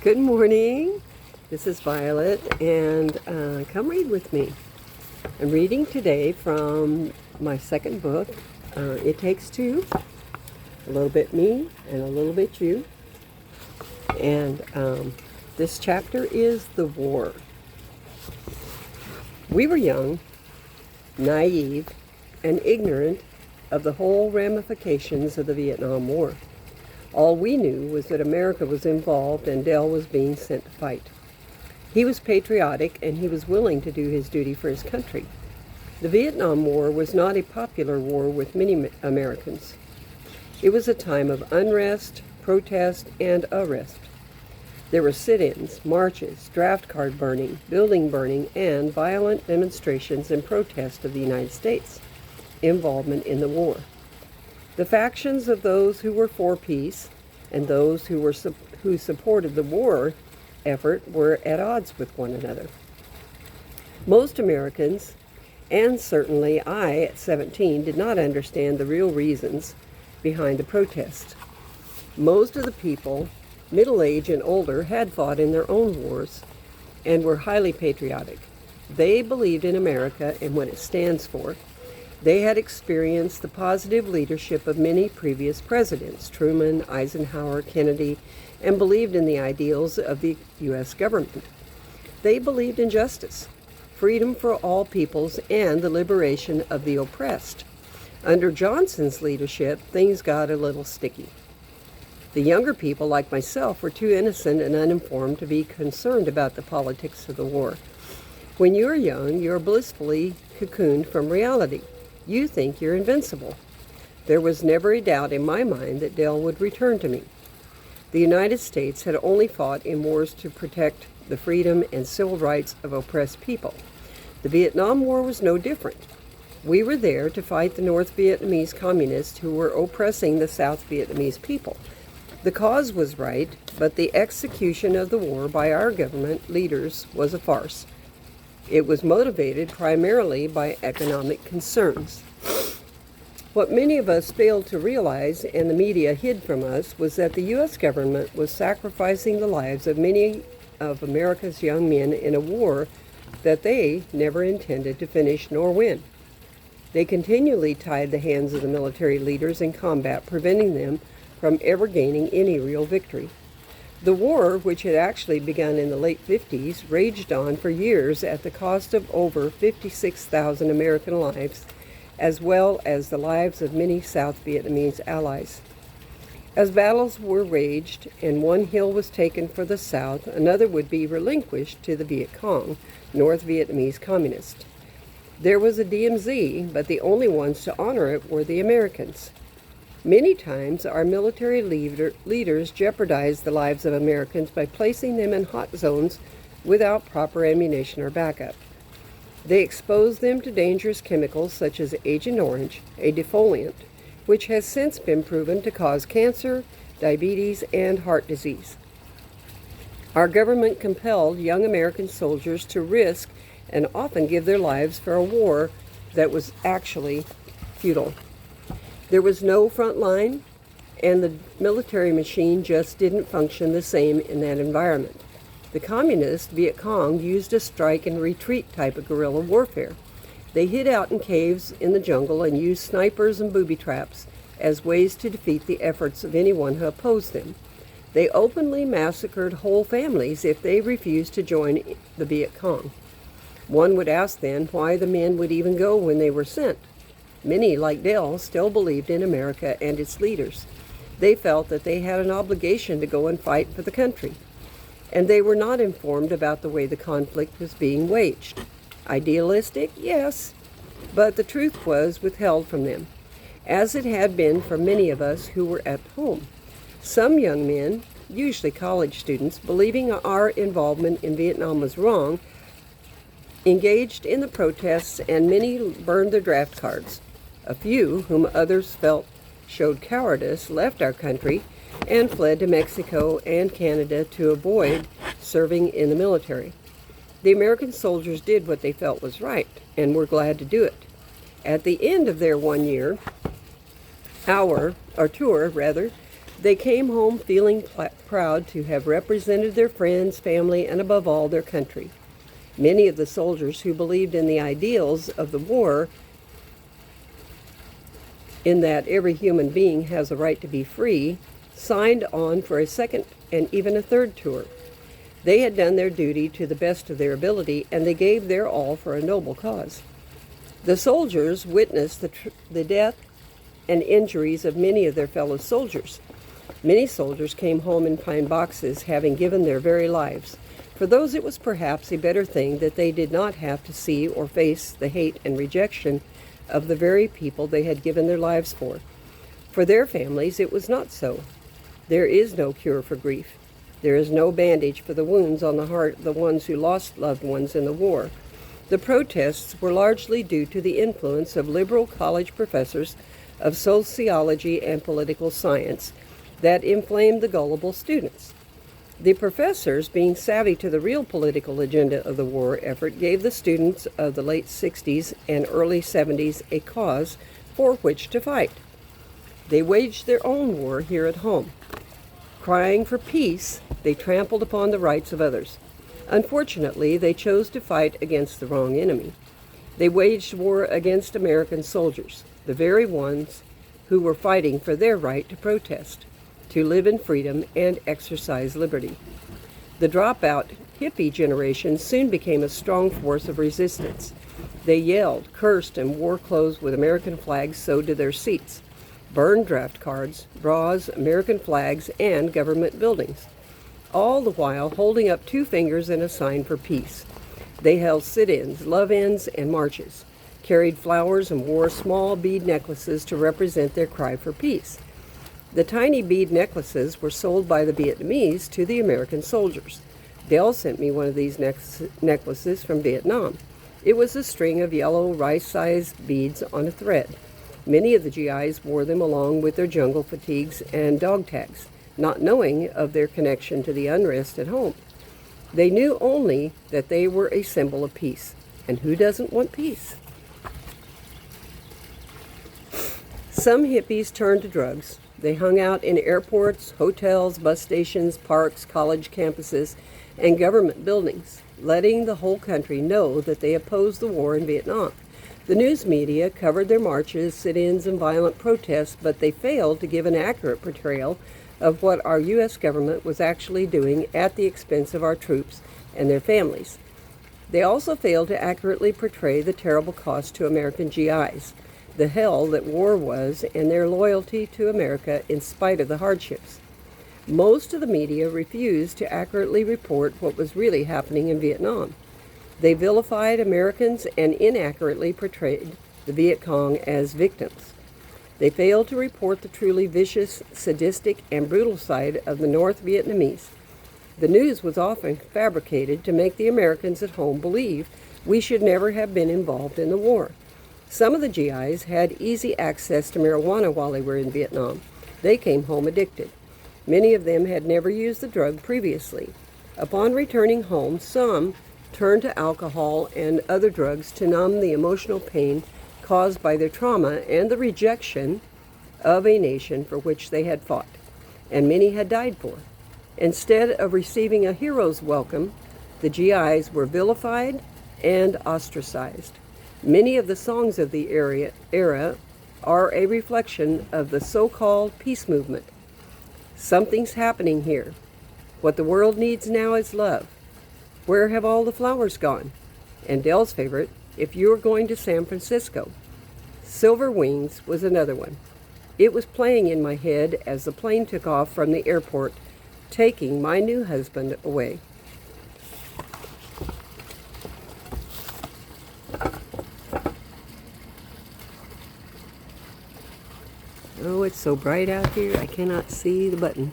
Good morning. This is Violet, and come read with me. I'm reading today from my second book, It Takes Two, a little bit me and a little bit you. And this chapter is the war. We were young, naive, and ignorant of the whole ramifications of the Vietnam War. All we knew was that America was involved and Dell was being sent to fight. He was patriotic and he was willing to do his duty for his country. The Vietnam War was not a popular war with many Americans. It was a time of unrest, protest, and arrest. There were sit-ins, marches, draft card burning, building burning, and violent demonstrations in protest of the United States' involvement in the war. The factions of those who were for peace and those who supported the war effort were at odds with one another. Most Americans, and certainly I at 17, did not understand the real reasons behind the protest. Most of the people, middle-aged and older, had fought in their own wars and were highly patriotic. They believed in America and what it stands for. They had experienced the positive leadership of many previous presidents, Truman, Eisenhower, Kennedy, and believed in the ideals of the U.S. government. They believed in justice, freedom for all peoples, and the liberation of the oppressed. Under Johnson's leadership, things got a little sticky. The younger people, like myself, were too innocent and uninformed to be concerned about the politics of the war. When you're young, you're blissfully cocooned from reality. You think you're invincible. There was never a doubt in my mind that Dell would return to me. The United States had only fought in wars to protect the freedom and civil rights of oppressed people. The Vietnam War was no different. We were there to fight the North Vietnamese communists who were oppressing the South Vietnamese people. The cause was right, but the execution of the war by our government leaders was a farce. It was motivated primarily by economic concerns. What many of us failed to realize, and the media hid from us, was that the U.S. government was sacrificing the lives of many of America's young men in a war that they never intended to finish nor win. They continually tied the hands of the military leaders in combat, preventing them from ever gaining any real victory. The war, which had actually begun in the late 50s, raged on for years at the cost of over 56,000 American lives, as well as the lives of many South Vietnamese allies. As battles were waged and one hill was taken for the South, another would be relinquished to the Viet Cong, North Vietnamese communists. There was a DMZ, but the only ones to honor it were the Americans. Many times, our military leaders jeopardized the lives of Americans by placing them in hot zones without proper ammunition or backup. They exposed them to dangerous chemicals such as Agent Orange, a defoliant, which has since been proven to cause cancer, diabetes, and heart disease. Our government compelled young American soldiers to risk and often give their lives for a war that was actually futile. There was no front line, and the military machine just didn't function the same in that environment. The communist Viet Cong used a strike and retreat type of guerrilla warfare. They hid out in caves in the jungle and used snipers and booby traps as ways to defeat the efforts of anyone who opposed them. They openly massacred whole families if they refused to join the Viet Cong. One would ask then why the men would even go when they were sent. Many, like Dell, still believed in America and its leaders. They felt that they had an obligation to go and fight for the country. And they were not informed about the way the conflict was being waged. Idealistic? Yes. But the truth was withheld from them, as it had been for many of us who were at home. Some young men, usually college students, believing our involvement in Vietnam was wrong, engaged in the protests, and many burned their draft cards. A few, whom others felt showed cowardice, left our country and fled to Mexico and Canada to avoid serving in the military. The American soldiers did what they felt was right and were glad to do it. At the end of their 1 year, tour, They came home feeling proud to have represented their friends, family, and above all, their country. Many of the soldiers who believed in the ideals of the war, in that every human being has a right to be free, signed on for a second and even a third tour. They had done their duty to the best of their ability, and they gave their all for a noble cause. The soldiers witnessed the death and injuries of many of their fellow soldiers. Many soldiers came home in pine boxes, having given their very lives. For those, it was perhaps a better thing that they did not have to see or face the hate and rejection of the very people they had given their lives for. For their families, it was not so. There is no cure for grief. There is no bandage for the wounds on the heart of the ones who lost loved ones in the war. The protests were largely due to the influence of liberal college professors of sociology and political science that inflamed the gullible students. The professors, being savvy to the real political agenda of the war effort, gave the students of the late 60s and early 70s a cause for which to fight. They waged their own war here at home. Crying for peace, they trampled upon the rights of others. Unfortunately, they chose to fight against the wrong enemy. They waged war against American soldiers, the very ones who were fighting for their right to protest, to live in freedom and exercise liberty. The dropout hippie generation soon became a strong force of resistance. They yelled, cursed, and wore clothes with American flags sewed to their seats, burned draft cards, bras, American flags, and government buildings, all the while holding up two fingers in a sign for peace. They held sit-ins, love-ins, and marches, carried flowers, and wore small bead necklaces to represent their cry for peace. The tiny bead necklaces were sold by the Vietnamese to the American soldiers. Dell sent me one of these necklaces from Vietnam. It was a string of yellow rice-sized beads on a thread. Many of the GIs wore them along with their jungle fatigues and dog tags, not knowing of their connection to the unrest at home. They knew only that they were a symbol of peace. And who doesn't want peace? Some hippies turned to drugs. They hung out in airports, hotels, bus stations, parks, college campuses, and government buildings, letting the whole country know that they opposed the war in Vietnam. The news media covered their marches, sit-ins, and violent protests, but they failed to give an accurate portrayal of what our U.S. government was actually doing at the expense of our troops and their families. They also failed to accurately portray the terrible cost to American GIs, the hell that war was, and their loyalty to America in spite of the hardships. Most of the media refused to accurately report what was really happening in Vietnam. They vilified Americans and inaccurately portrayed the Viet Cong as victims. They failed to report the truly vicious, sadistic, and brutal side of the North Vietnamese. The news was often fabricated to make the Americans at home believe we should never have been involved in the war. Some of the GIs had easy access to marijuana while they were in Vietnam. They came home addicted. Many of them had never used the drug previously. Upon returning home, some turned to alcohol and other drugs to numb the emotional pain caused by their trauma and the rejection of a nation for which they had fought, and many had died for. Instead of receiving a hero's welcome, the GIs were vilified and ostracized. Many of the songs of the era are a reflection of the so-called peace movement. Something's happening here. What the world needs now is love. Where have all the flowers gone? And Dell's favorite, If You're Going to San Francisco. Silver Wings was another one. It was playing in my head as the plane took off from the airport, taking my new husband away. Oh, it's so bright out here, I cannot see the button.